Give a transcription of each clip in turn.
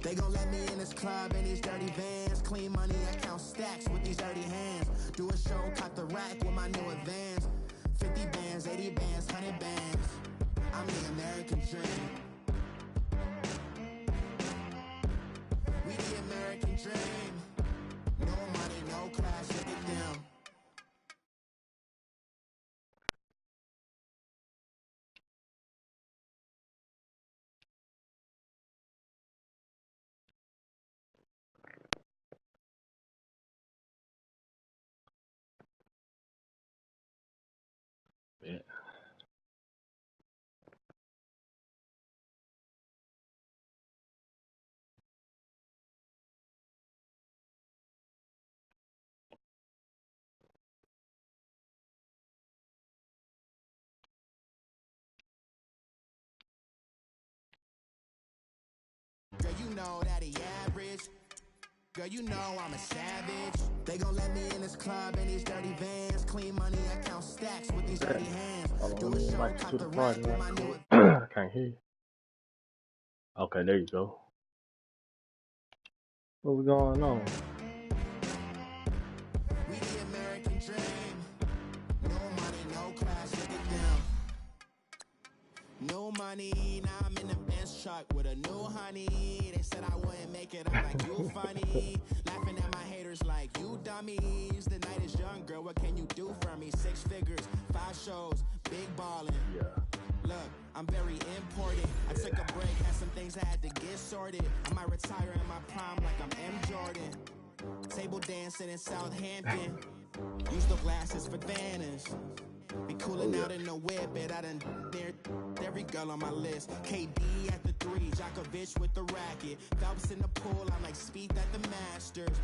They gon' let me in this club in these dirty vans. Clean money, I count stacks with these dirty hands. Do a show, caught the rack with my new advance. 50 bands, 80 bands, 100 bands. I'm the American dream. We the American dream. No money, no class, look at them. Yeah. Girl, you know that he average. Girl, you know I'm a savage. They gon' let me in this club in these dirty vans. Clean money, I count stacks with these dirty hands. Do a show, caught the rack with my new. I can't hear you. Okay, there you go. What's going on? We the American dream. No money, no class, look at them. No money, now I'm in the Benz truck with a new honey. They said I wouldn't make it, I'm like, you funny. Laughing at my haters like, you dummies. The night is young, girl, what can you do for me? 6 figures, 5 shows, big ballin'. Yeah. Look, I'm very important. I took a break, had some things I had to get sorted. I might retire in my prime like I'm M. Jordan. Table dancing in Southampton. Use the glasses for Vanish. Be cooling out in the whip, but I done near every girl on my list. KD at the 3, Djokovic with the racket. Phelps in the pool, I'm like Speed at the Masters.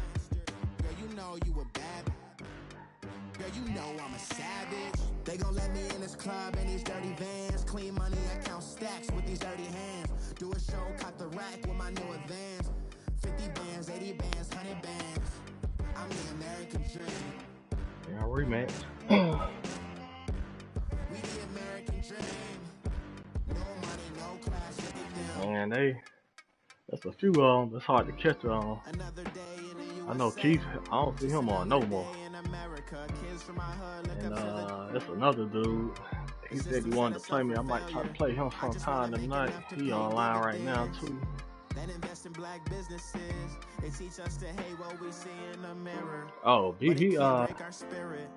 Girl, you know you a bad. Girl, you know I'm a savage. They gon' let me in this club in these dirty vans. Clean money, I count stacks with these dirty hands. Do a show, caught the rack with my new advance. 50 bands, 80 bands, 100 bands. I'm the American dream. Yeah, rematch. We the American dream. No money, no class, look at them. Man, that's a few of them. It's hard to catch on. Another day in the USA. I know Keith, I don't see him on no more. In America, kids from my hood look And up to that's another dude. He said he wanted to play me. I might try to play him sometime tonight. He online right now too. Then invest in black businesses. They teach us to hate what we see in the mirror. Oh, he break our spirit.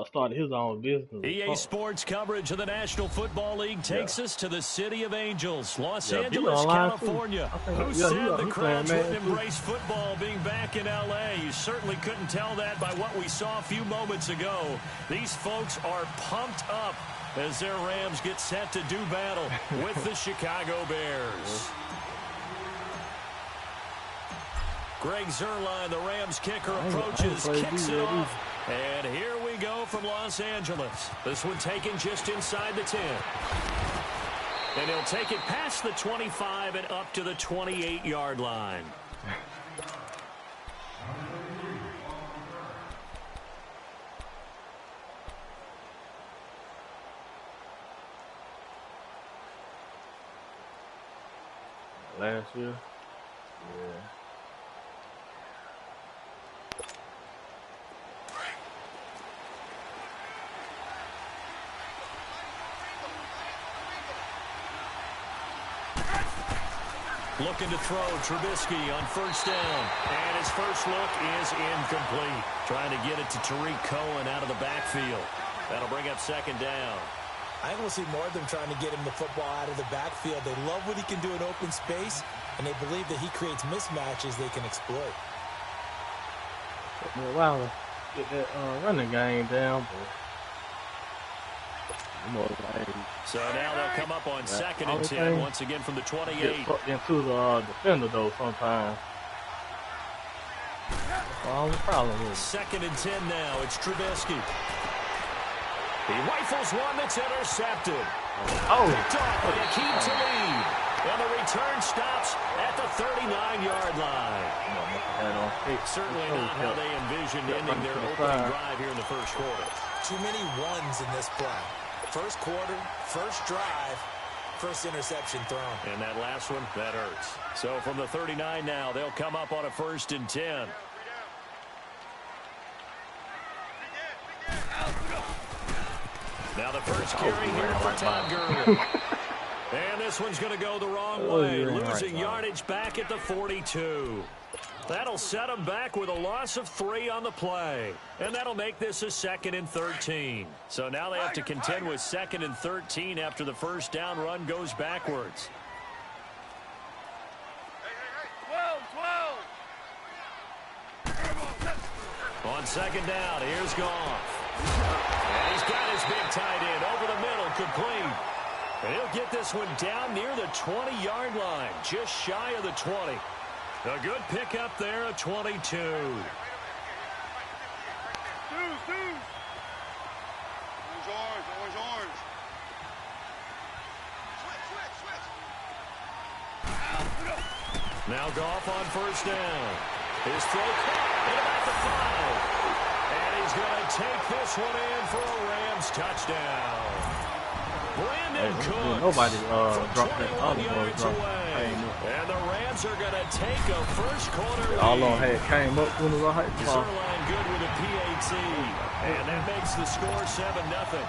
started his own business. EA Sports coverage of the National Football League takes us to the City of Angels, Los Angeles, California. Who said the crowds wouldn't embrace football being back in L.A.? You certainly couldn't tell that by what we saw a few moments ago. These folks are pumped up as their Rams get set to do battle with the Chicago Bears. Greg Zuerlein, the Rams kicker, approaches, kicks it off, and here we go from Los Angeles. This one taken just inside the 10. And he'll take it past the 25 and up to the 28-yard line. Last year? Yeah. Looking to throw, Trubisky on first down. And his first look is incomplete. Trying to get it to Tariq Cohen out of the backfield. That'll bring up second down. I think we'll see more of them trying to get him the football out of the backfield. They love what he can do in open space, and they believe that he creates mismatches they can exploit. Took me a while to get that running game down, but so now they'll come up on second and 10 once again from the 28. Get sucked into the defender though sometimes. That's all the problem is. Second and 10 now. It's Trubisky. He rifles one that's intercepted. Picked off by Akeem Talib. And the return stops at the 39-yard line. Certainly not how they envisioned ending their opening drive here in the first quarter. Too many ones in this play. First quarter, first drive, first interception thrown. And that last one, that hurts. So from the 39 now, they'll come up on a 1st and 10. Now the first carry here for Todd Gurley. And this one's going to go the wrong way, losing yardage back at the 42. That'll set them back with a loss of 3 on the play. And that'll make this a 2nd and 13. So now they have to contend with 2nd and 13 after the first down run goes backwards. 12. On 2nd down, here's Goff. And he's got his big tight end over the middle, complete. And he'll get this one down near the 20-yard line, just shy of the 20. A good pickup there, a 22. Orange. Now Goff on first down. His throw caught at about the 5. And he's going to take this one in for a Rams touchdown. Brandon Cooks nobody dropped that other yards away. And the Rams are going to take a first quarter lead. All on had came up when the right Zerline good with a PAT. And that makes the score 7-0.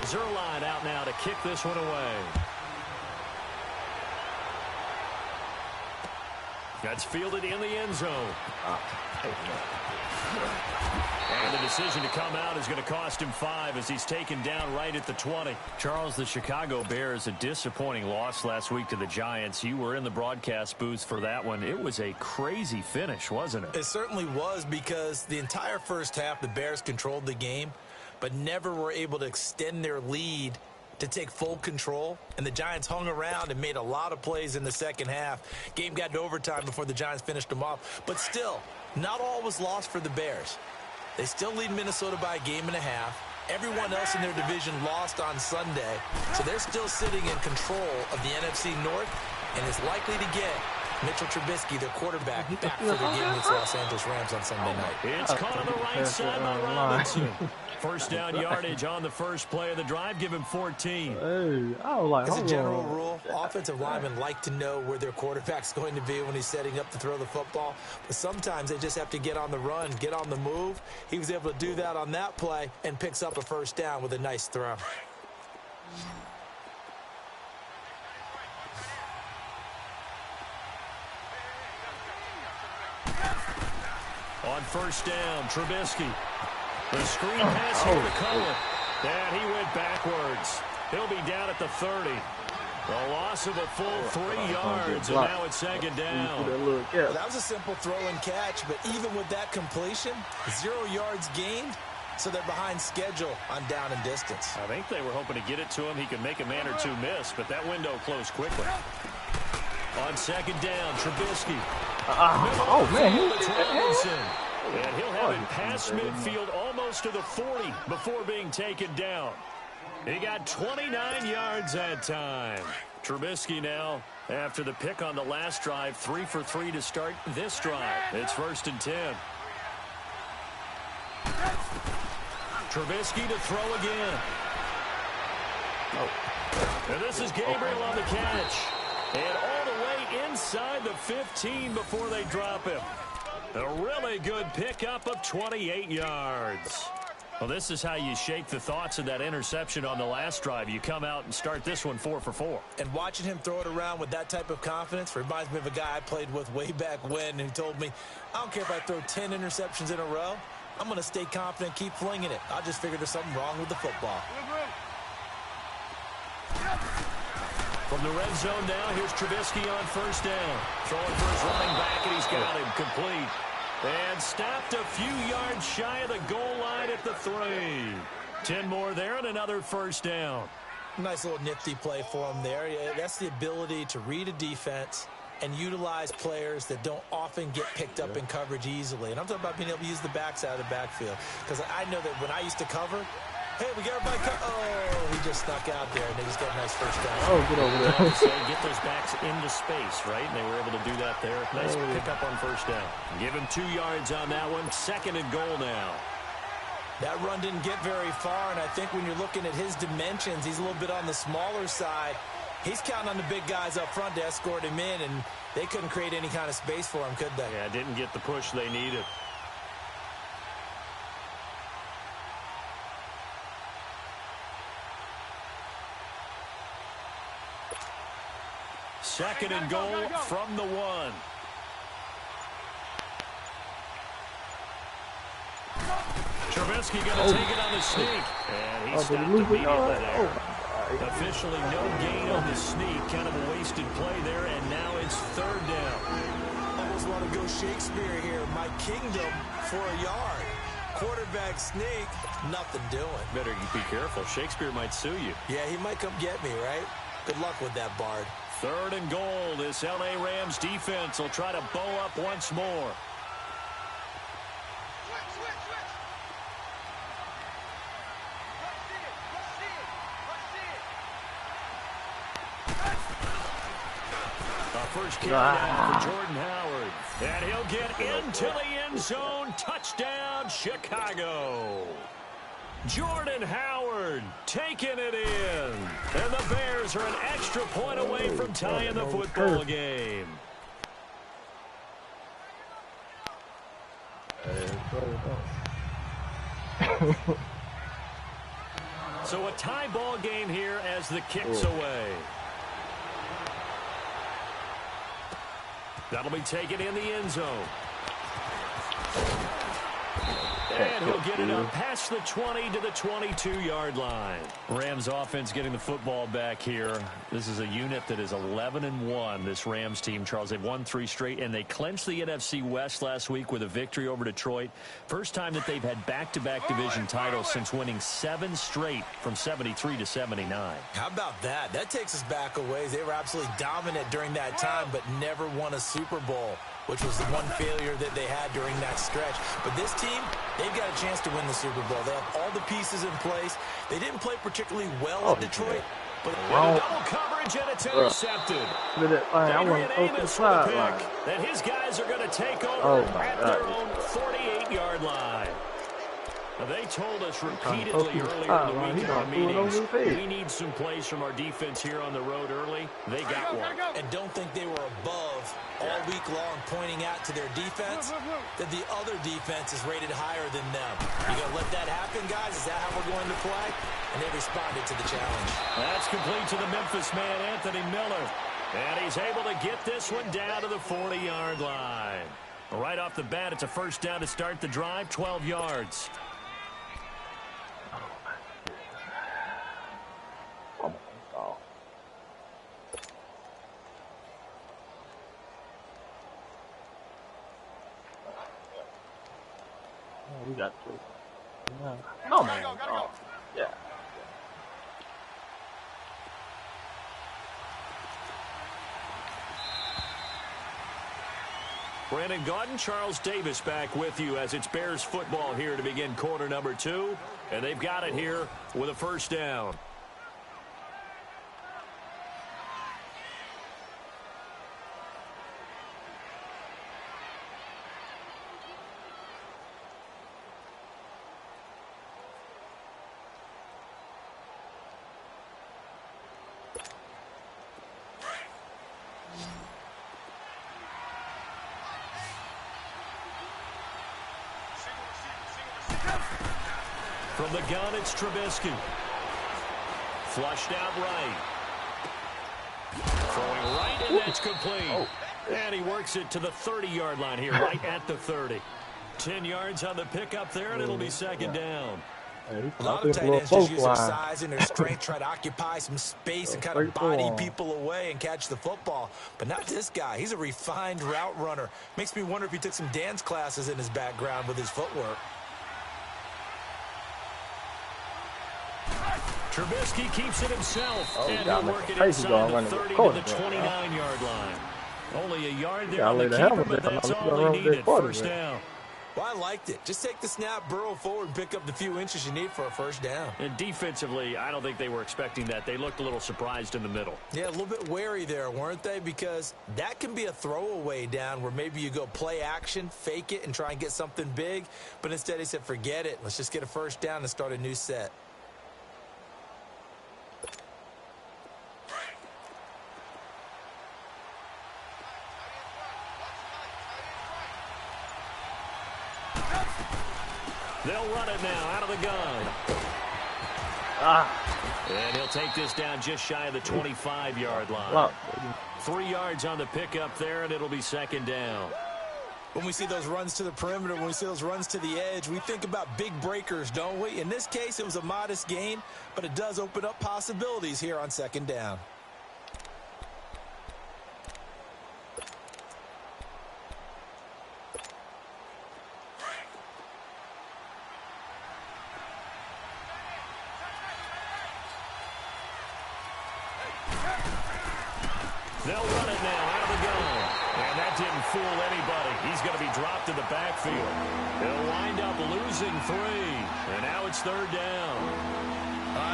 Zerline out now to kick this one away. That's fielded in the end zone. And the decision to come out is going to cost him 5 as he's taken down right at the 20. Charles, the Chicago Bears, a disappointing loss last week to the Giants. You were in the broadcast booth for that one. It was a crazy finish, wasn't it? It certainly was, because the entire first half the Bears controlled the game, but never were able to extend their lead to take full control, and the Giants hung around and made a lot of plays in the second half. Game got to overtime before the Giants finished them off, but still, not all was lost for the Bears. They still lead Minnesota by a game and a half. Everyone else in their division lost on Sunday, so they're still sitting in control of the NFC North and is likely to get Mitchell Trubisky, their quarterback, back for the game against the Los Angeles Rams on Sunday night. It's caught on the right side by Robinson. First down yardage on the first play of the drive. Give him 14. Hey, I was like, as a general rule, offensive linemen like to know where their quarterback's going to be when he's setting up to throw the football. But sometimes they just have to get on the run, get on the move. He was able to do that on that play and picks up a first down with a nice throw. On first down, Trubisky. The screen pass here to Cohen. And he went backwards. He'll be down at the 30. The loss of a full 3 yards, and now it's 2nd down. Well, that was a simple throw and catch, but even with that completion, 0 yards gained, so they're behind schedule on down and distance. I think they were hoping to get it to him. He could make a man or two miss, but that window closed quickly. On 2nd down, Trubisky. Oh, man. And he'll have it past midfield almost to the 40 before being taken down. He got 29 yards that time. Trubisky now, after the pick on the last drive, 3 for 3 to start this drive. It's 1st and 10. Trubisky to throw again. And this is Gabriel on the catch. And all the way inside the 15 before they drop him. A really good pickup of 28 yards. Well, this is how you shake the thoughts of that interception on the last drive. You come out and start this one 4 for 4. And watching him throw it around with that type of confidence reminds me of a guy I played with way back when who told me, I don't care if I throw 10 interceptions in a row. I'm going to stay confident, keep flinging it. I just figured there's something wrong with the football. From the red zone now, here's Trubisky on first down. Throwing for his running back, and he's got him complete. And stopped a few yards shy of the goal line at the 3. 10 more there and another first down. Nice little nifty play for him there. Yeah, that's the ability to read a defense and utilize players that don't often get picked up in coverage easily. And I'm talking about being able to use the backside of the backfield. Because I know that when I used to cover, hey, we got everybody. Oh, he just snuck out there, and they just got a nice first down. Oh, get over there. So get those backs into space, right? And they were able to do that there. Nice pickup on first down. Give him 2 yards on that one. 2nd and goal now. That run didn't get very far, and I think when you're looking at his dimensions, he's a little bit on the smaller side. He's counting on the big guys up front to escort him in, and they couldn't create any kind of space for him, could they? Yeah, didn't get the push they needed. Second and goal from the 1. Trubisky going to take it on the sneak. And he stopped immediately there. Officially no gain on the sneak. Kind of a wasted play there, and now it's third down. Almost want to go Shakespeare here. My kingdom for a yard. Quarterback sneak, nothing doing. Better be careful. Shakespeare might sue you. Yeah, he might come get me, right? Good luck with that, Bard. Third and goal. This L.A. Rams defense will try to bow up once more. First carry down for Jordan Howard. And he'll get into the end zone. Touchdown, Chicago. Jordan Howard taking it in. And the Bears are an extra point away from tying the football game. So a tie ball game here as the kick's away. That'll be taken in the end zone. And he'll get it up past the 20 to the 22-yard line. Rams offense getting the football back here. This is a unit that is 11-1, this Rams team, Charles. They've won 3 straight, and they clinched the NFC West last week with a victory over Detroit. First time that they've had back-to-back division titles since winning 7 straight from 73 to 79. How about that? That takes us back a ways. They were absolutely dominant during that time, but never won a Super Bowl, which was the one failure that they had during that stretch. But this team, they've got a chance to win the Super Bowl. They have all the pieces in place. They didn't play particularly well in Detroit, but double coverage, and it's intercepted. Adrian Amos with a pick. Then his guys are going to take over at their own 48-yard line. Now, they told us repeatedly earlier in the week in our meetings, we need some plays from our defense here on the road early. They got one. And don't think they were above all week long pointing out to their defense that the other defense is rated higher than them. You going to let that happen, guys? Is that how we're going to play? And they responded to the challenge. That's complete to the Memphis man, Anthony Miller. And he's able to get this one down to the 40-yard line. Right off the bat, it's a first down to start the drive, 12 yards. We got 2. No, man. Oh, yeah. Brandon Gaudin, Charles Davis back with you as it's Bears football here to begin quarter number 2. And they've got it here with a first down. From the gun, it's Trubisky. Flushed out right. Throwing right, and that's complete. And he works it to the 30-yard line here, right at the 30. 10 yards on the pickup there, and it'll be second down. A lot of tight ends just use their size and their strength, try to occupy some space and kind of body people away and catch the football. But not this guy. He's a refined route runner. Makes me wonder if he took some dance classes in his background with his footwork. Trubisky keeps it himself, and he'll work it inside the 30 to the 29-yard line. Only a yard there on the keeper, but that's all he needed. First down. Well, I liked it. Just take the snap, burrow forward, and pick up the few inches you need for a first down. And defensively, I don't think they were expecting that. They looked a little surprised in the middle. Yeah, a little bit wary there, weren't they? Because that can be a throwaway down where maybe you go play action, fake it, and try and get something big. But instead he said, forget it. Let's just get a first down and start a new set. They'll run it now out of the gun. And he'll take this down just shy of the 25-yard line. 3 yards on the pickup there, and it'll be second down. When we see those runs to the perimeter, when we see those runs to the edge, we think about big breakers, don't we? In this case, it was a modest gain, but it does open up possibilities here on second down. They'll run it now out of the gun. And that didn't fool anybody. He's going to be dropped in the backfield. They'll wind up losing 3. And now it's third down.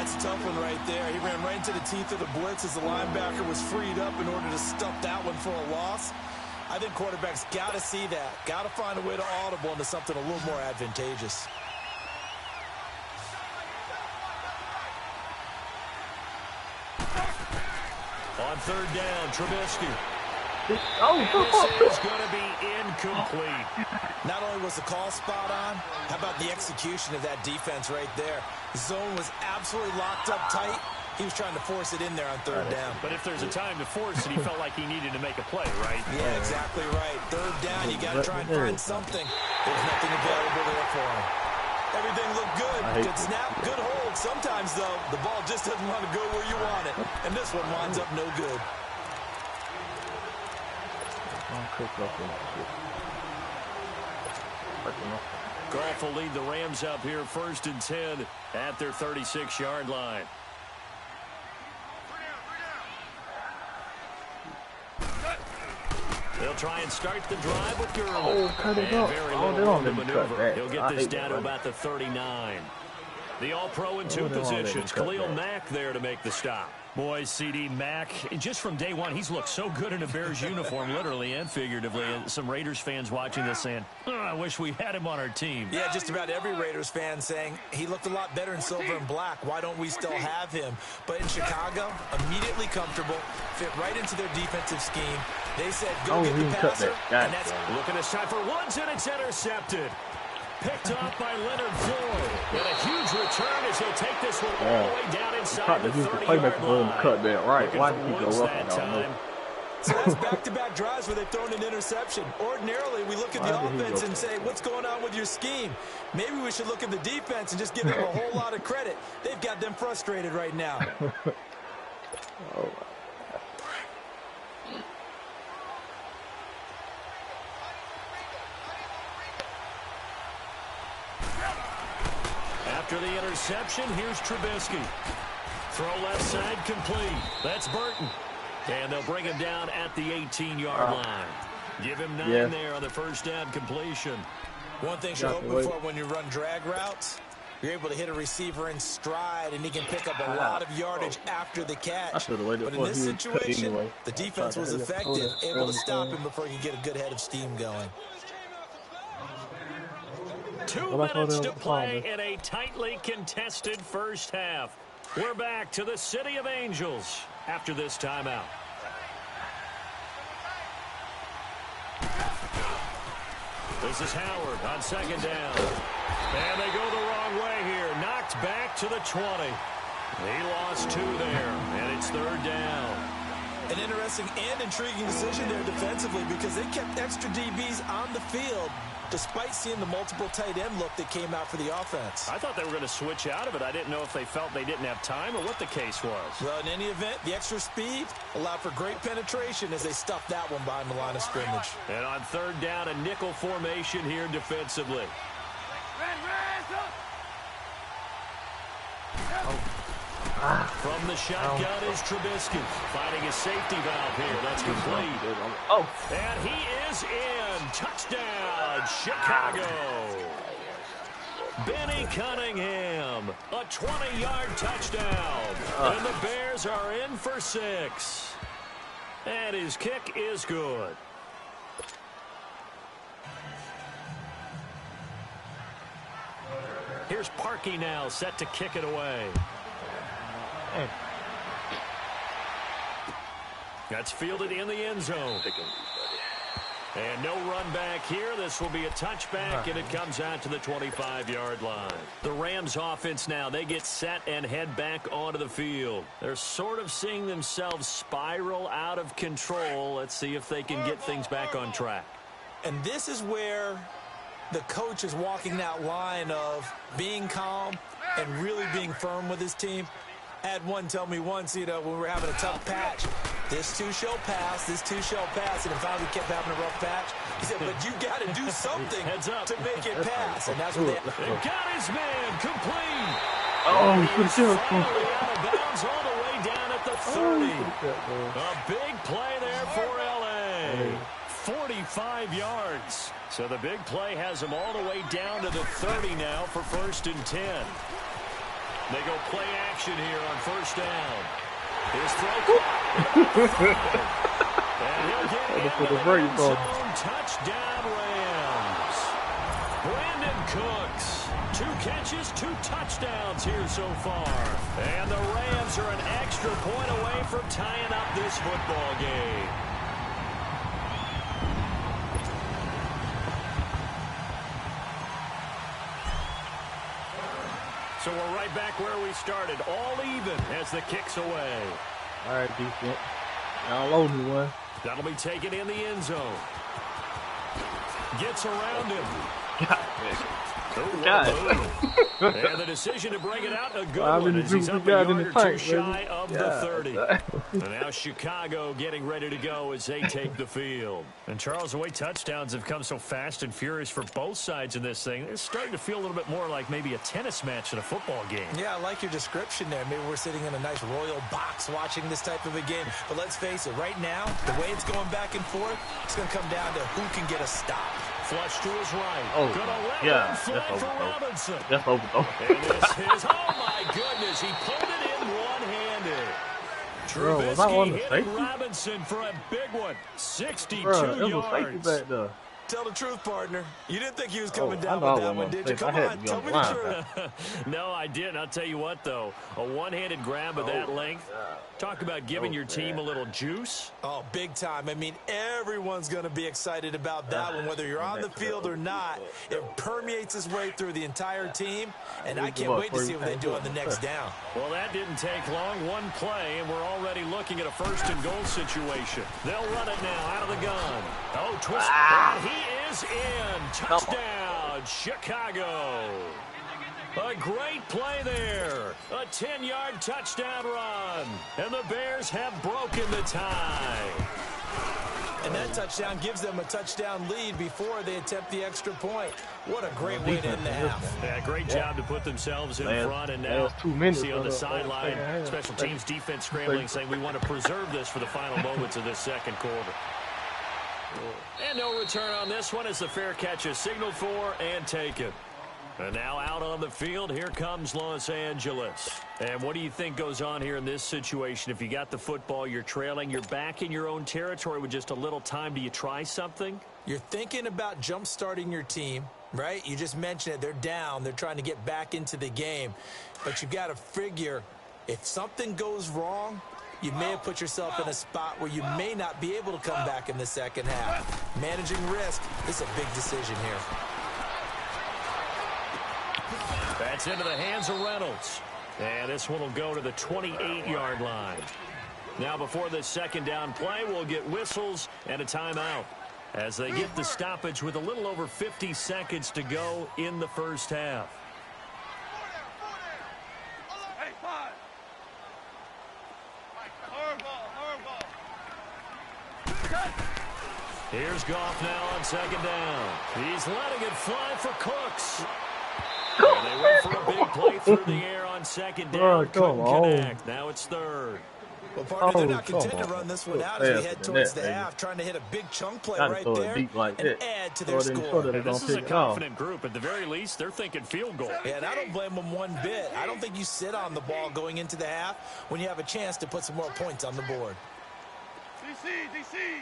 It's a tough one right there. He ran right into the teeth of the blitz as the linebacker was freed up in order to stuff that one for a loss. I think quarterbacks got to see that. Got to find a way to audible into something a little more advantageous. On third down, Trubisky. This is going to be incomplete. Not only was the call spot on, how about the execution of that defense right there? The zone was absolutely locked up tight. He was trying to force it in there on third down. But if there's a time to force it, he felt like he needed to make a play, right? Yeah, exactly right. Third down, you got to try and find something. There's nothing available there for him. Everything looked good. Good snap, good hold. Sometimes, though, the ball just doesn't want to go where you want it. And this one winds up no good. Goff will lead the Rams up here first and 10 at their 36-yard line. They'll try and start the drive with Gurley. Cut it up. They don't let him cut that. He'll get this down to about the 39. The All-Pro in 2 positions. Khalil Mack there to make the stop. Boy, CD Mack, just from day one, he's looked so good in a Bears uniform, literally and figuratively. And some Raiders fans watching this saying, I wish we had him on our team. Yeah, just about every Raiders fan saying he looked a lot better in silver and black. Why don't we still have him? But in Chicago, immediately comfortable, fit right into their defensive scheme. They said, go get the passer, and that's look at this time for Woods, and it's intercepted. Picked off by Leonard Floyd. And a huge return as he'll take this one all the way down inside the 30-yard line. Cut that right. Why did he go up that time? So that's back-to-back drives where they've thrown an interception. Ordinarily, we look at the offense and say, what's going on with your scheme? Maybe we should look at the defense and just give them a whole lot of credit. They've got them frustrated right now. After the interception, here's Trubisky. Throw left side complete. That's Burton. And they'll bring him down at the 18-yard line. Give him 9 there on the first down completion. One thing you're hoping for when you run drag routes, you're able to hit a receiver in stride, and he can pick up a lot of yardage after the catch. But in this situation, the defense was effective, able to stop him before he could get a good head of steam going. 2 minutes to play in a tightly contested first half. We're back to the City of Angels after this timeout. This is Howard on second down. And they go the wrong way here. Knocked back to the 20. He lost 2 there, and it's third down. An interesting and intriguing decision there defensively because they kept extra DBs on the field despite seeing the multiple tight end look that came out for the offense. I thought they were going to switch out of it. I didn't know if they felt they didn't have time or what the case was. Well, in any event, the extra speed allowed for great penetration as they stuffed that one behind the line of scrimmage. And on third down, a nickel formation here defensively. From the shotgun is Trubisky. Finding a safety valve here. That's complete. Oh. And he is in. Touchdown, Chicago. Benny Cunningham, a 20-yard touchdown. And the Bears are in for 6. And his kick is good. Here's Parkey now, set to kick it away. That's fielded in the end zone. And no run back here. This will be a touchback, and it comes out to the 25-yard line. The Rams offense now, they get set and head back onto the field. They're sort of seeing themselves spiral out of control. Let's see if they can get things back on track. And this is where the coach is walking that line of being calm and really being firm with his team. I had one tell me once, when we were having a tough patch, this too shall pass, and it finally kept having a rough patch. He said, but you got to do something to make it pass. And that's what they got his man complete. Oh, he's finally out of bounds all the way down at the 30. A big play there for L.A. 45 yards. So the big play has him all the way down to the 30 now for 1st and 10. They go play action here on 1st down. His throw. And he'll get into the red zone. Touchdown Rams. Brandon Cooks. 2 catches, 2 touchdowns here so far. And the Rams are an extra point away from tying up this football game. So we're right back where we started, all even as the kick's away. All right, defense. Y'all owe me one. That'll be taken in the end zone. Gets around him. And the decision to bring it out, a good one, as he's up a yard or 2 shy of the 30. And now Chicago getting ready to go as they take the field. And Charles, the way touchdowns have come so fast and furious for both sides in this thing, it's starting to feel a little bit more like maybe a tennis match in a football game. Yeah, I like your description there. Maybe we're sitting in a nice royal box watching this type of a game. But let's face it, right now, the way it's going back and forth, it's going to come down to who can get a stop. Flush to his right. Oh, gonna let yeah, one fly for Robinson. That's over. And this is, oh my goodness, he pulled it in one-handed. Trubisky hitting Robinson for a big one. 62 yards. Back there. Tell the truth, partner. You didn't think he was coming down with that one, did you? Come on, tell me the truth. No, I didn't. I'll tell you what, though. A one-handed grab of that length. Talk about giving your team a little juice. Oh, big time. I mean, everyone's going to be excited about that one, whether you're on the field or not. It permeates its way through the entire team, and I can't wait to see what they do on the next down. Well, that didn't take long. One play, and we're already looking at a 1st and goal situation. They'll run it now out of the gun. Oh, twist. He is in. Touchdown, Chicago. A great play there. A 10-yard touchdown run. And the Bears have broken the tie. And that touchdown gives them a touchdown lead before they attempt the extra point. What a great way to end the half. Yeah, great job to put themselves in front. And now see on the sideline, special teams defense scrambling, saying we want to preserve this for the final moments of this 2nd quarter. And no return on this one as the fair catch is signaled for and taken. And now out on the field, here comes Los Angeles. And what do you think goes on here in this situation? If you got the football, you're trailing, you're back in your own territory with just a little time. Do you try something? You're thinking about jump-starting your team, right? You just mentioned it. They're down. They're trying to get back into the game. But you've got to figure if something goes wrong, you may have put yourself in a spot where you may not be able to come back in the 2nd half. Managing risk, this is a big decision here. That's into the hands of Reynolds. And this one will go to the 28-yard line. Now before this 2nd down play, we'll get whistles and a timeout as they get the stoppage with a little over 50 seconds to go in the 1st half. Here's Goff now on 2nd down. He's letting it fly for Cooks. And they went for a big play through the air on on second down. Couldn't connect. Now it's third. Well, partner, they're not content to run this one out as we head towards the half, trying to hit a big chunk play right there and add to their score. And this is a confident group. At the very least, they're thinking field goal. Yeah, and I don't blame them one bit. I don't think you sit on the ball going into the half when you have a chance to put some more points on the board. DC!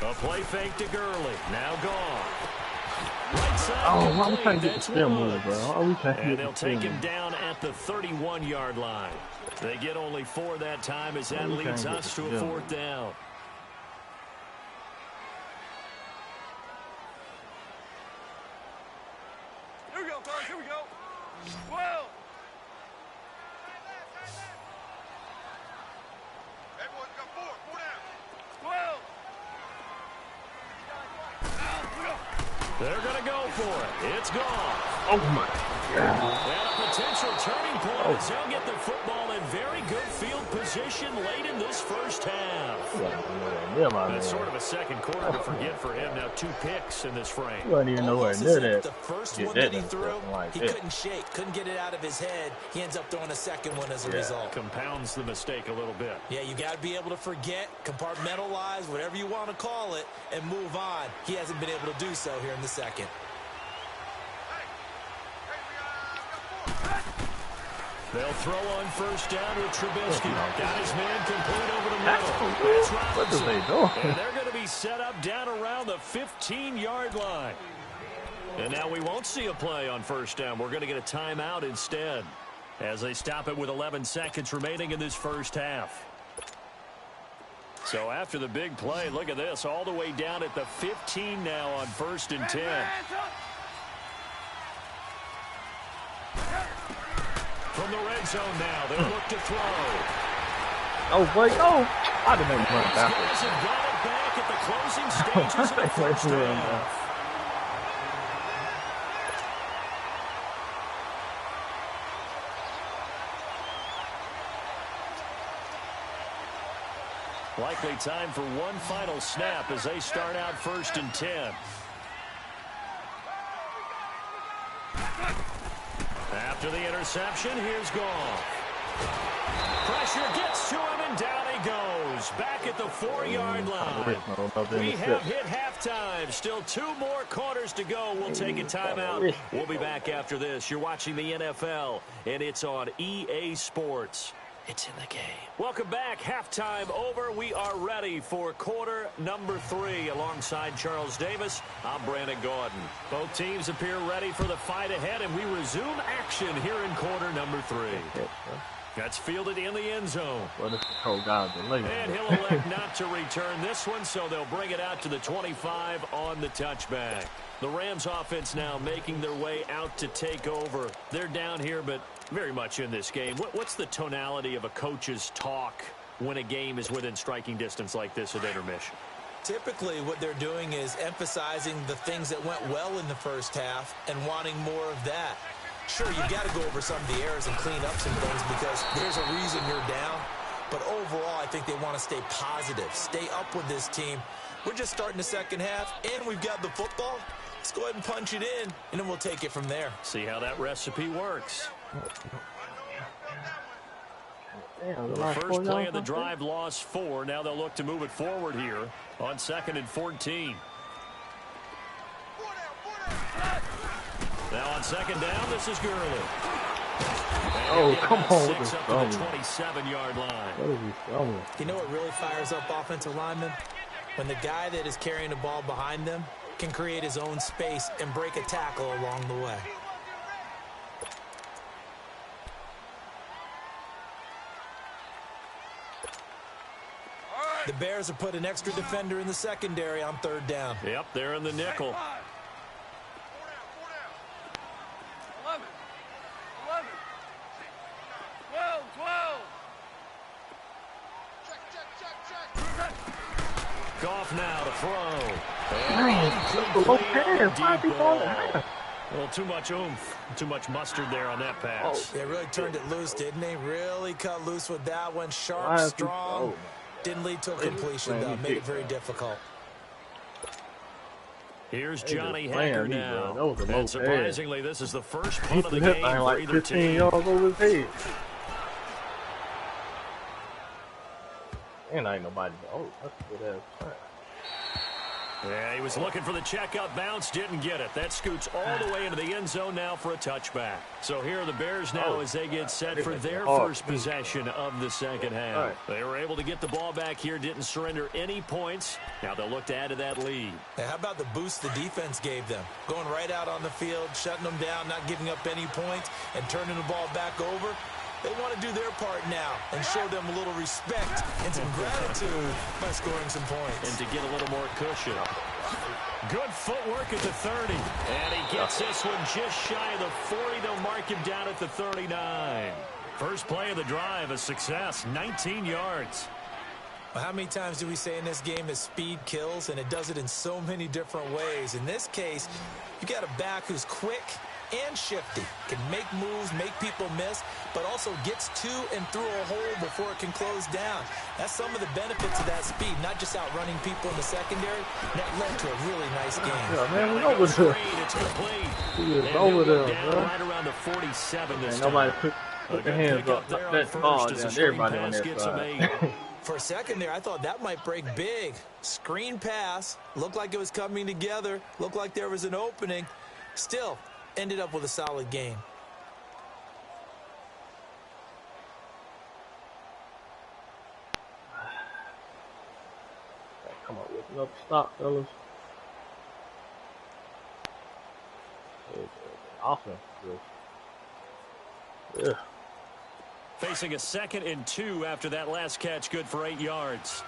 A play fake to Gurley. Now gone. Right side. Oh, why we can't get the film move, bro? Oh, we can't and they'll take him down at the 31-yard line. They get only 4 that time as that leads us to a 4th down. Here we go, fellas. Here we go. 12. Everyone's got 4. 4 down. 12. They're going to go for it. It's gone. Oh, my God. And a potential turning point as they'll get the football in very good field position late in this first half. That's sort of a second quarter to forget for him. Now 2 picks in this frame. You wasn't even nowhere near that. The first one that he threw, he couldn't shake, couldn't get it out of his head. He ends up throwing a second one as a result. Compounds the mistake a little bit. Yeah, you got to be able to forget, compartmentalize, whatever you want to call it, and move on. He hasn't been able to do so here in the second. They'll throw on first down with Trubisky. Got his man complete over the middle. What are they doing? And they're going to be set up down around the 15-yard line. And now we won't see a play on first down. We're going to get a timeout instead as they stop it with 11 seconds remaining in this first half. So after the big play, look at this, all the way down at the 15 now on 1st and 10. From the red zone now, they'll look to throw. Oh, wait, oh! I didn't even run backwards. These guys have got it back at the closing stages of the first half. Likely time for one final snap as they start out 1st and 10. After the interception, here's Goff. Pressure gets to him, and down he goes. Back at the 4-yard line. We have hit halftime. Still 2 more quarters to go. We'll take a timeout. We'll be back after this. You're watching the NFL, and it's on EA Sports. It's in the game. Welcome back. Halftime over. We are ready for quarter number 3. Alongside Charles Davis, I'm Brandon Gordon. Both teams appear ready for the fight ahead, and we resume action here in quarter number 3. That's fielded in the end zone. And he'll elect not to return this one, so they'll bring it out to the 25 on the touchback. The Rams offense now making their way out to take over. They're down here, but very much in this game. What's the tonality of a coach's talk when a game is within striking distance like this at intermission? Typically, what they're doing is emphasizing the things that went well in the first half and wanting more of that. Sure, you've got to go over some of the errors and clean up some things because there's a reason you're down. But overall, I think they want to stay positive, stay up with this team. We're just starting the second half, and we've got the football. Let's go ahead and punch it in, and then we'll take it from there. See how that recipe works. The first play of the drive lost 4. Now they'll look to move it forward here on 2nd and 14. Now on 2nd down, this is Gurley. Oh, come on with this up to the 27-yard line. What is he throwing? You know what really fires up offensive linemen? When the guy that is carrying the ball behind them can create his own space and break a tackle along the way. The Bears have put an extra defender in the secondary on 3rd down. Yep, they're in the nickel. 11, 12. Kick off now to throw. A little too much oomph, too much mustard there on that pass. They really turned it loose, didn't they? Really cut loose with that one. Sharp, strong. Didn't lead to a completion, though. Made it very difficult. Here's Johnny Hacker now. And surprisingly, this is the first punt of the game for either team. Yards over his head. And ain't nobody. Oh, that's a good ass punt. Yeah, he was looking for the checkout bounce, didn't get it. That scoots all the way into the end zone now for a touchback. So here are the Bears now as they get set for their first possession of the second half. They were able to get the ball back here, didn't surrender any points. Now they'll look to add to that lead. Hey, how about the boost the defense gave them? Going right out on the field, shutting them down, not giving up any points, and turning the ball back over. They want to do their part now and show them a little respect and some gratitude by scoring some points. And to get a little more cushion. Good footwork at the 30. And he gets this one just shy of the 40. They'll mark him down at the 39. First play of the drive, a success, 19 yards. Well, how many times do we say in this game that speed kills, and it does it in so many different ways? In this case, you got a back who's quick and shifty, can make moves, make people miss, but also gets to and through a hole before it can close down. That's some of the benefits of that speed, not just outrunning people in the secondary. That led to a really nice game. Yeah, man, we over there. It's complete. He is over there, bro. Right around the 47 this nobody time. put their hands up. That's all down. Everybody on that side. For a second there, I thought that might break big. Screen pass. Looked like it was coming together. Looked like there was an opening. Still, ended up with a solid game. Come on, with another stop, fellas. Offense. Yeah. Facing a 2nd and 2 after that last catch, good for 8 yards.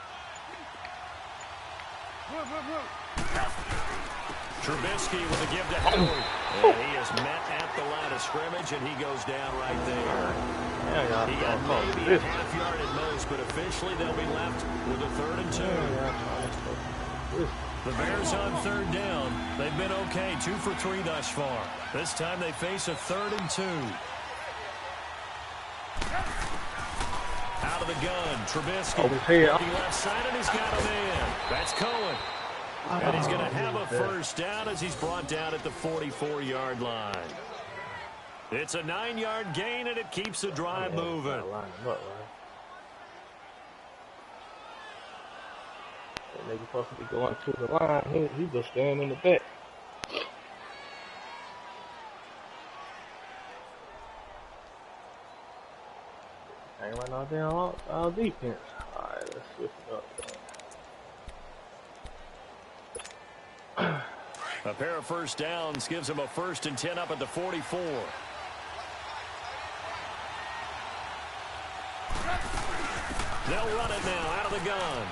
Trubisky with a give to Howard. And he is met at the line of scrimmage, and he goes down right there. He got maybe a half yard at most, but officially they'll be left with a 3rd and 2. The Bears on 3rd down. They've been okay, 2 for 3 thus far. This time they face a 3rd and 2. Out of the gun, Trubisky. Looking left side, and he's got a man. That's Cohen. And he's going to have a first down as he's brought down at the 44-yard line. It's a 9-yard gain, and it keeps the drive moving. That nigga supposed to be going to the line. He just standing in the back. Ain't right now down our defense. Alright, let's switch it up. A pair of first downs gives him a 1st and 10 up at the 44. They'll run it now out of the gun.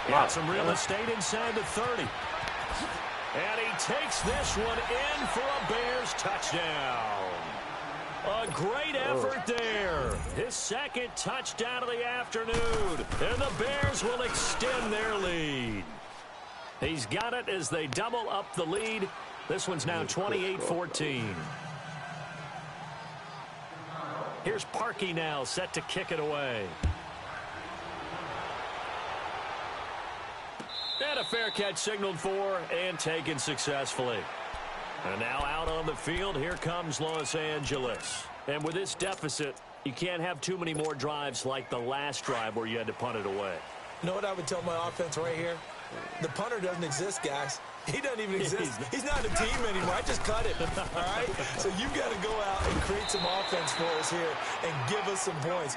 Got some real estate inside the 30. And he takes this one in for a Bears touchdown. A great effort there. His 2nd touchdown of the afternoon. And the Bears will extend their lead. He's got it as they double up the lead. This one's now 28-14. Here's Parkey now set to kick it away. And a fair catch signaled for and taken successfully. And now out on the field, here comes Los Angeles. And with this deficit, you can't have too many more drives like the last drive where you had to punt it away. You know what I would tell my offense right here? The punter doesn't exist, guys. He doesn't even exist. He's not a team anymore. I just cut it, all right? So you've got to go out and create some offense for us here and give us some points.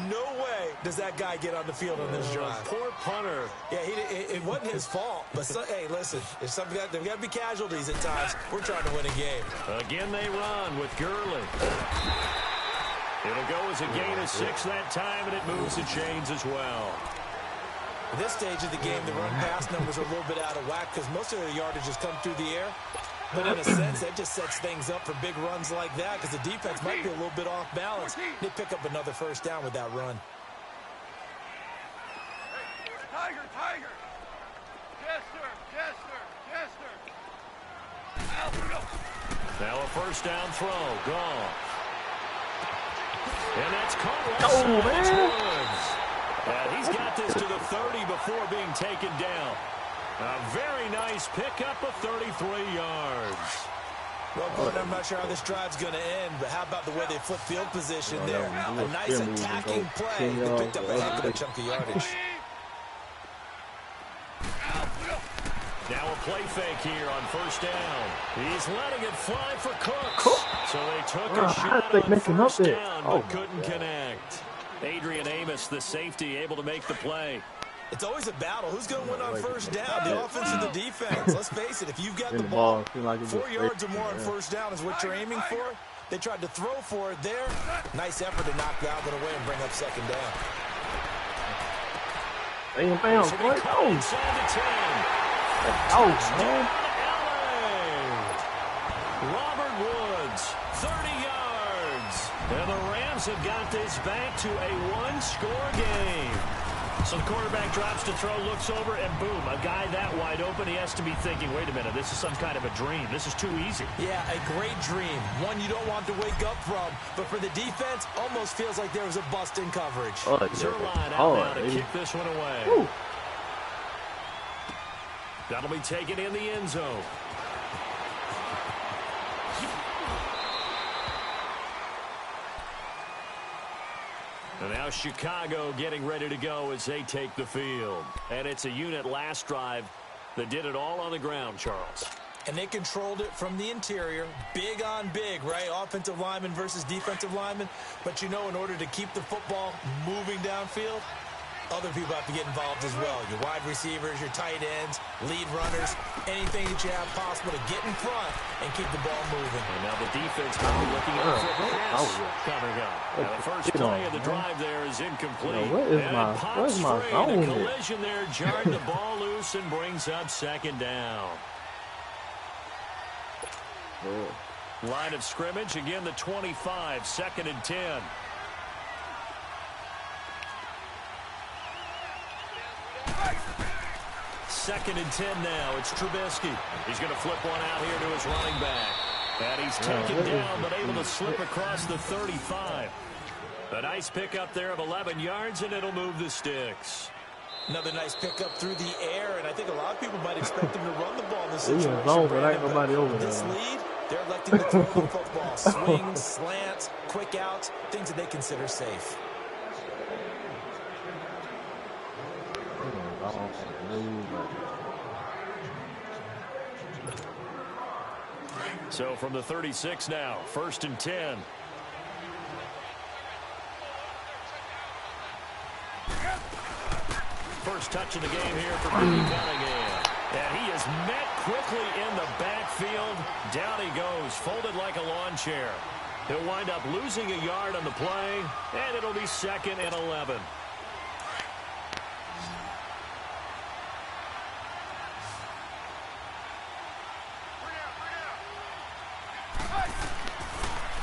No way does that guy get on the field on this drive. Poor punter. Yeah, it wasn't his fault. But, hey, listen, there's got to be casualties at times. We're trying to win a game. Again, they run with Gurley. It'll go as a gain of 6 that time, and it moves the chains as well. At this stage of the game, the run-pass numbers are a little bit out of whack because most of the yardage has come through the air. But in a sense, that just sets things up for big runs like that because the defense might be a little bit off balance. They pick up another first down with that run. Tiger, tiger. Yes, sir. Yes, sir. Yes, sir. Out we go. Now a first down throw. Gone. And that's caught right side Woods. And he's got this to the 30 before being taken down. A very nice pickup of 33 yards. Well, Gordon, I'm not sure how this drive's going to end, but how about the way they flip field position there? A nice attacking play that picked up a heck of a chunk of yardage. Now a play fake here on first down. He's letting it fly for Cooks. So they took a shot on first down, but couldn't connect. Adrian Amos, the safety, able to make the play. It's always a battle. Who's going to win on first down, the offense or the defense? Let's face it, if you've got the ball, 4 yards or more on first down is what you're aiming for. They tried to throw for it there. Nice effort to knock that one away and bring up second down. Bam, what? Oh, man. Robert Woods, 30 yards. And the Rams have got this back to a one-score game. So the quarterback drops to throw, looks over, and boom, a guy that wide open, he has to be thinking, wait a minute, this is some kind of a dream. This is too easy. Yeah, a great dream. One you don't want to wake up from. But for the defense, almost feels like there was a bust in coverage. Zerline out now to kick this one away. Woo. That'll be taken in the end zone. And now Chicago getting ready to go as they take the field. And it's a unit last drive that did it all on the ground, Charles. And they controlled it from the interior. Big on big, right? Offensive lineman versus defensive lineman. But you know, in order to keep the football moving downfield, other people have to get involved as well. Your wide receivers, your tight ends, lead runners, anything that you have possible to get in front and keep the ball moving. And now the defense might be looking at the pass coming up. Now the first play of the drive there is incomplete. Where's my zone? A collision there jarred the ball loose and brings up second down. Line of scrimmage, again the 25, 2nd and 10. Second and 10 now. It's Trubisky. He's going to flip one out here to his running back. And he's taken down, but able to slip across the 35. A nice pickup there of 11 yards, and it'll move the sticks. Another nice pickup through the air, and I think a lot of people might expect him to run the ball in this situation. This lead, they're electing to throw the football. Swings, slants, quick outs, things that they consider safe. So from the 36 now, 1st and 10. First touch of the game here for Brady Cunningham. And he is met quickly in the backfield. Down he goes, folded like a lawn chair. He'll wind up losing a yard on the play, and it'll be 2nd and 11.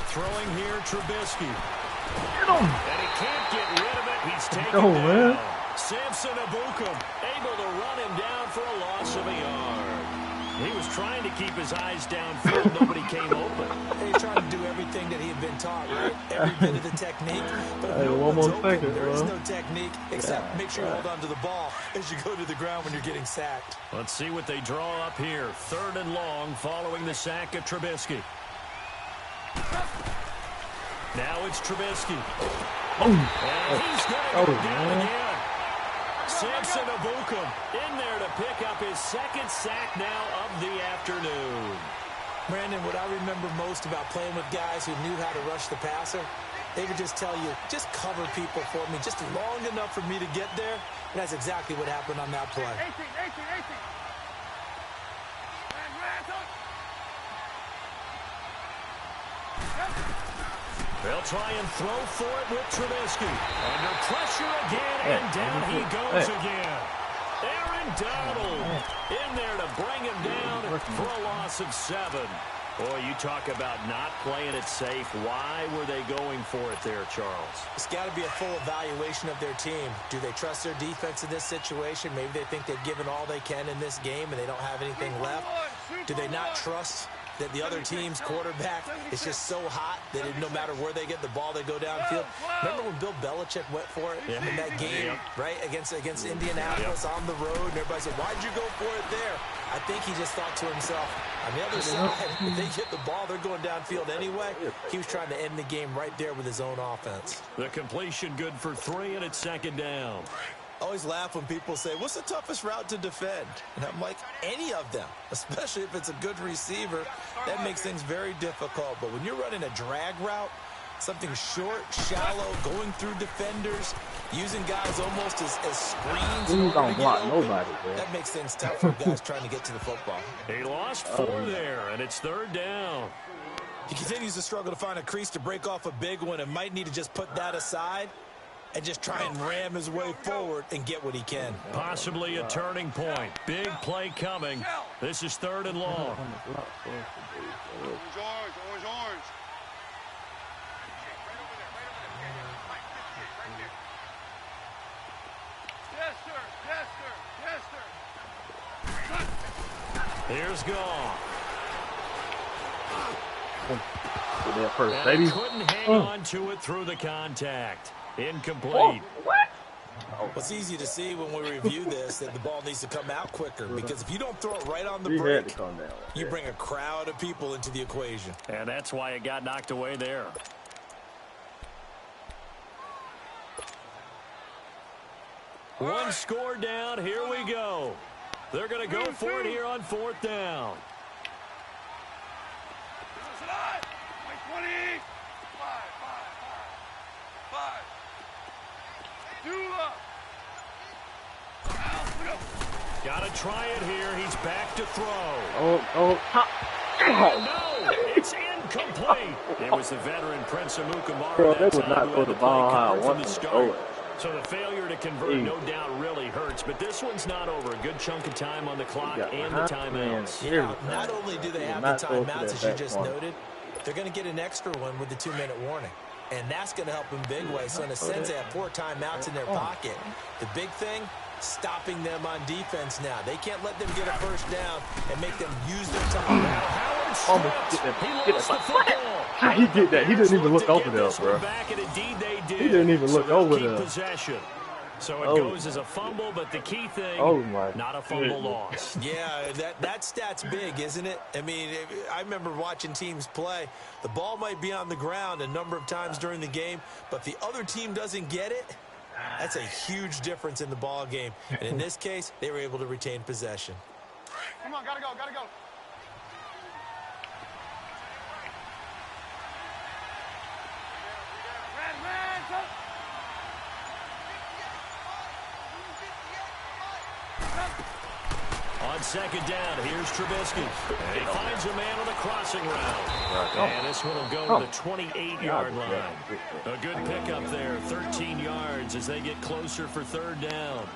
Throwing here, Trubisky. Get him. And he can't get rid of it. He's taken down. Man. Samson Abukum able to run him down for a loss of a yard. He was trying to keep his eyes downfield. Nobody came open. He's trying to do everything that he had been taught, right? Every bit of the technique. But hey, one more second, there is no technique except make sure you hold on to the ball as you go to the ground when you're getting sacked. Let's see what they draw up here. 3rd and long following the sack of Trubisky. Now it's Trubisky. And he's going to go down again. Samson Abukum in there to pick up his 2nd sack now of the afternoon. Brandon, what I remember most about playing with guys who knew how to rush the passer, they would just tell you, just cover people for me, just long enough for me to get there. And that's exactly what happened on that play. 18. They'll try and throw for it with Trubisky. Under pressure again, and down he goes again. Aaron Donald in there to bring him down for a loss of 7. Boy, you talk about not playing it safe. Why were they going for it there, Charles? It's got to be a full evaluation of their team. Do they trust their defense in this situation? Maybe they think they've given all they can in this game and they don't have anything left. Do they not trust that the other team's quarterback is just so hot that no matter where they get the ball, they go downfield? Remember when Bill Belichick went for it in that game, right, against Indianapolis on the road, and everybody said, why'd you go for it there? I think he just thought to himself, on the other side, if they get the ball, they're going downfield anyway. He was trying to end the game right there with his own offense. The completion good for 3, and it's 2nd down. I always laugh when people say, what's the toughest route to defend? And I'm like, any of them, especially if it's a good receiver. That makes things very difficult. But when you're running a drag route, something short, shallow, going through defenders, using guys almost as screens. He don't block nobody, man. That makes things tough for guys trying to get to the football. He lost 4 there, and it's 3rd down. He continues to struggle to find a crease to break off a big one and might need to just put that aside and just try and ram his way forward and get what he can. Possibly a turning point. Big play coming. This is 3rd and long. Orange. Here's Goff. That first, And baby. couldn't hang on to it through the contact. Incomplete. It's easy to see when we review this that the ball needs to come out quicker, because if you don't throw it right on the break, you bring a crowd of people into the equation. And that's why it got knocked away there. One score down. Here we go. They're going to go for it here on 4th down. Got to try it here. He's back to throw. Oh, No, it's incomplete. It was the veteran Prince Amukamara. Bro, they would not throw the ball how I want them to throw it. So the failure to convert, no doubt, really hurts. But this one's not over. A good chunk of time on the clock and the timeouts. Yeah, not only do they have the timeouts, as you just noted, they're going to get an extra one with the 2-minute warning. And that's going to help in big way. So in a sense, they have 4 timeouts in their pocket. The big thing, stopping them on defense now. They can't let them get a first down and make them use their time. He lost the football. He did that. He didn't even look over there, bro. He didn't even look over there. Possession. So it goes as a fumble, but the key thing, not a fumble loss. Yeah, that stat's big, isn't it? I mean, I remember watching teams play. The ball might be on the ground a number of times during the game, but if the other team doesn't get it, that's a huge difference in the ball game. And in this case, they were able to retain possession. Come on, gotta go. On 2nd down, here's Trubisky. And he finds a man on the crossing route. And this one will go to the 28-yard line. A good pickup there, 13 yards as they get closer for 3rd down.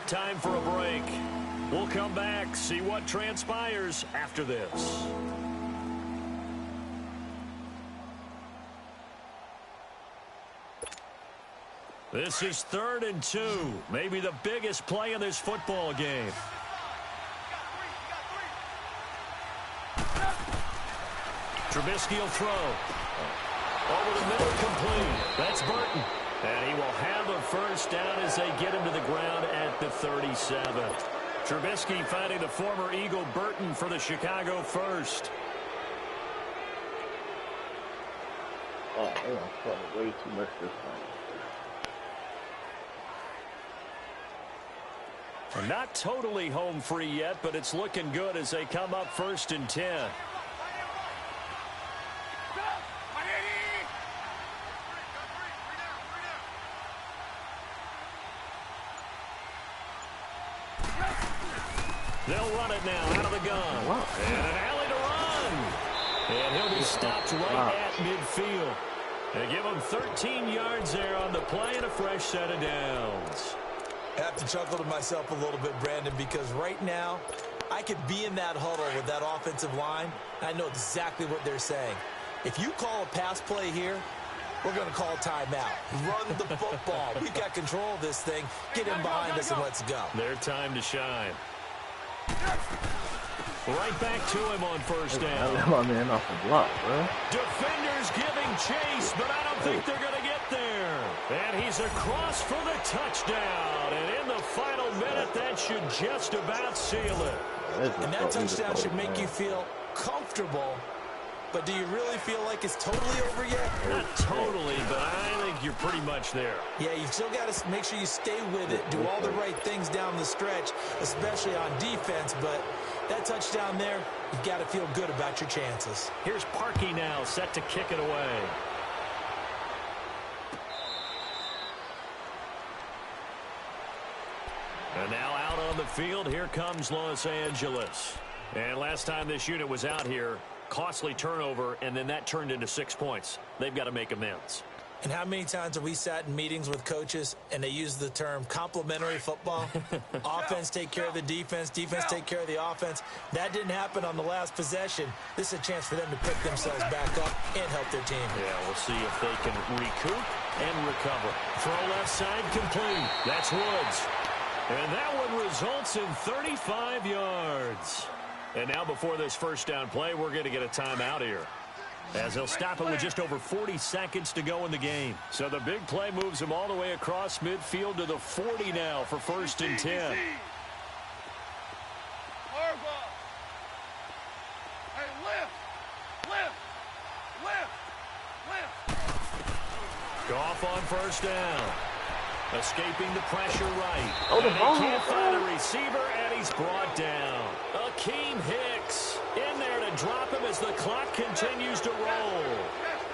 Time for a break. We'll come back, see what transpires after this. This is 3rd and 2. Maybe the biggest play in this football game. Trubisky will throw. Over the middle, complete. That's Burton. And he will have a first down as they get him to the ground at the 37. Trubisky finding the former Eagle Burton for the Chicago first. Oh, they are probably way too much this time. Not totally home free yet, but it's looking good as they come up 1st and 10. They'll run it now out of the gun. And an alley to run. And he'll be stopped right at midfield. They give him 13 yards there on the play and a fresh set of downs. I have to chuckle to myself a little bit, Brandon, because right now I could be in that huddle with that offensive line, and I know exactly what they're saying. If you call a pass play here, we're going to call timeout. Run the football. We've got control of this thing. Get in behind us and let's go. Their time to shine. Right back to him on first down. My man off the block, bro. Defenders giving chase, but I don't think they're going to get there. And he's across for the touchdown. And in the final minute, that should just about seal it. And that touchdown should make you feel comfortable. But do you really feel like it's totally over yet? Not totally, but I think you're pretty much there. Yeah, you still got to make sure you stay with it, do all the right things down the stretch, especially on defense. But that touchdown there, you've got to feel good about your chances. Here's Parkey now, set to kick it away. And now out on the field, here comes Los Angeles. And last time this unit was out here, costly turnover, and then that turned into 6 points. They've got to make amends. And how many times have we sat in meetings with coaches and they use the term complementary football? Offense take care of the defense, defense take care of the offense. That didn't happen on the last possession. This is a chance for them to pick themselves back up and help their team. Yeah, we'll see if they can recoup and recover. Throw left side complete. That's Woods. And that one results in 35 yards. And now before this first down play, we're going to get a timeout here, as they'll stop it with just over 40 seconds to go in the game. So the big play moves him all the way across midfield to the 40 now for 1st and 10. Hey, lift. Goff on first down. Escaping the pressure right. Oh, the ball. Can't find a receiver, and he's brought down. Akeem Hicks in there to drop him as the clock continues to roll.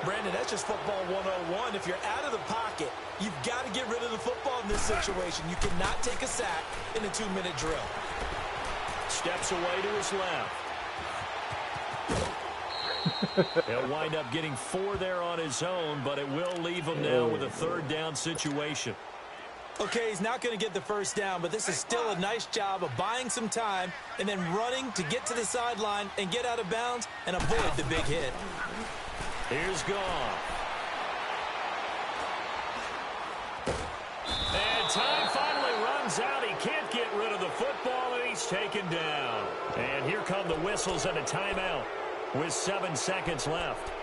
Brandon, that's just football 101. If you're out of the pocket, you've got to get rid of the football in this situation. You cannot take a sack in a 2-minute drill. Steps away to his left. He'll wind up getting 4 there on his own, but it will leave him now with a 3rd down situation. Okay, he's not going to get the first down, but this is still a nice job of buying some time and then running to get to the sideline and get out of bounds and avoid the big hit. Here's Goff. And time finally runs out. He can't get rid of the football, and he's taken down. And here come the whistles and a timeout with 7 seconds left.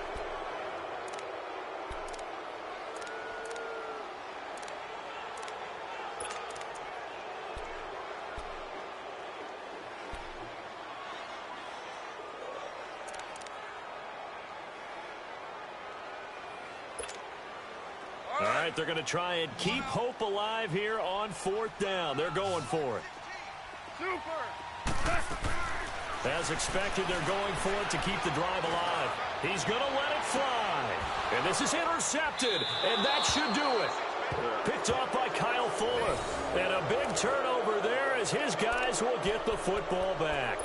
All right, they're going to try and keep hope alive here on 4th down. They're going for it. As expected, they're going for it to keep the drive alive. He's going to let it fly. And this is intercepted, and that should do it. Picked off by Kyle Fuller. And a big turnover there as his guys will get the football back.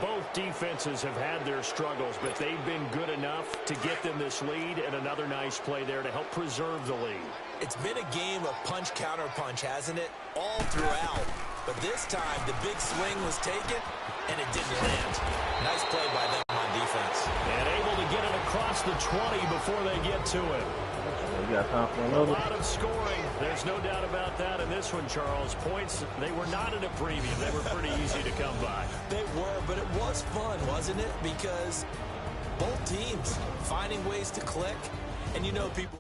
Both defenses have had their struggles, but they've been good enough to get them this lead, and another nice play there to help preserve the lead. It's been a game of punch-counter-punch, hasn't it? All throughout. But this time, the big swing was taken, and it didn't land. Nice play by them on defense. And able to get it across the 20 before they get to it. We got time for A lot of scoring. There's no doubt about that in this one, Charles. Points, they were not in a premium. They were pretty easy to come by. They were, but it was fun, wasn't it? Because both teams finding ways to click. And you know people...